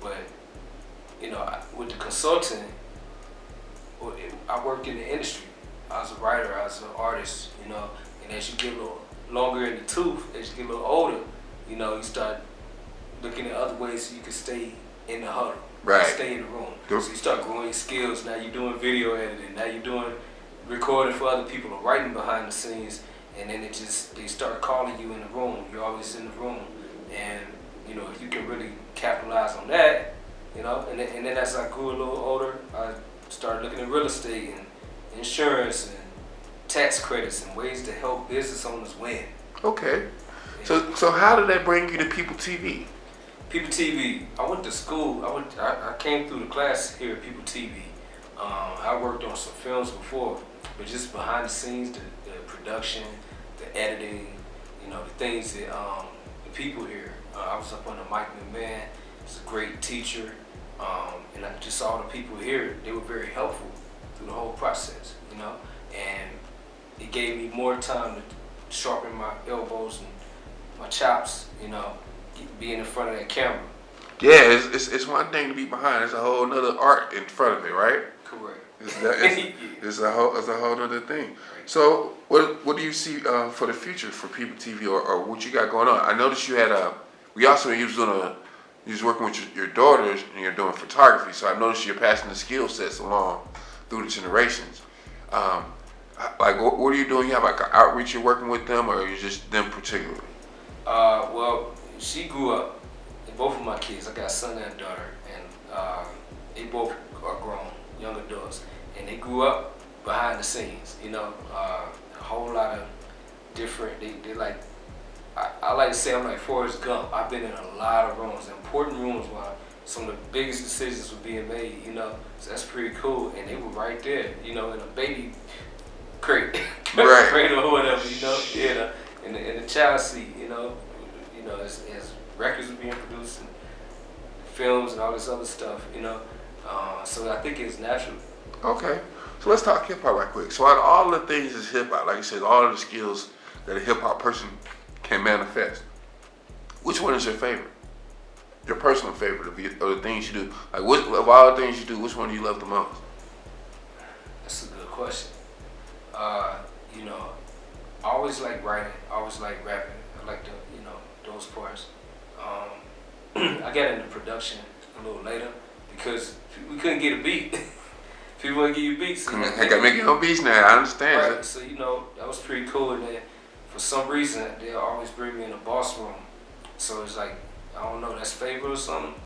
But with the consulting, I worked in the industry. I was a writer, I was an artist, and as you get a little longer in the tooth, as you get a little older, you start looking at other ways so you can stay in the huddle, right? Stay in the room. So you start growing your skills. Now you're doing video editing. Now you're doing recording for other people or writing behind the scenes. And then they start calling you in the room. You're always in the room, and if you can really capitalize on that, and then as I grew a little older, I started looking at real estate and insurance and tax credits and ways to help business owners win. Okay. So how did that bring you to People TV? People TV. I went to school. I came through the class here at People TV. I worked on some films before, but just behind the scenes, the production, the editing, the things that the people here. I was up on the Mike McMahon. He's a great teacher, and I just saw the people here. They were very helpful through the whole process, and it gave me more time to sharpen my elbows and my chops, being in front of that camera. Yeah, it's one thing to be behind. It's a whole nother art in front of it, right? Correct. It's a whole other thing. So what do you see for the future for People TV or what you got going on? I noticed you had you was working with your daughters and you're doing photography. So I noticed you're passing the skill sets along through the generations. Like what are you doing? You have like an outreach you're working with them, or are you just them particularly? Well, she grew up. Both of my kids, I got a son and a daughter, and they both are grown, young adults, and they grew up behind the scenes. A whole lot of different. They like. I like to say I'm like Forrest Gump. I've been in a lot of rooms, important rooms, where some of the biggest decisions were being made. So that's pretty cool, and they were right there. In a baby crate, right. crate or whatever. In the child seat. As records were being produced and films and all this other stuff. So I think it's natural. Okay, so let's talk hip hop right quick. So out of all the things is hip hop, like you said, all of the skills that a hip hop person can manifest, which one is your favorite? Your personal favorite of the things you do? Like, of all the things you do, which one do you love the most? That's a good question. I always like writing. I always like rapping. I like those parts. I got into production a little later because we couldn't get a beat. People wouldn't give you beats. I gotta make your own beats now. I understand. Right. So that was pretty cool. And then for some reason they always bring me in a boss room. So it's like, I don't know, that's favor or something.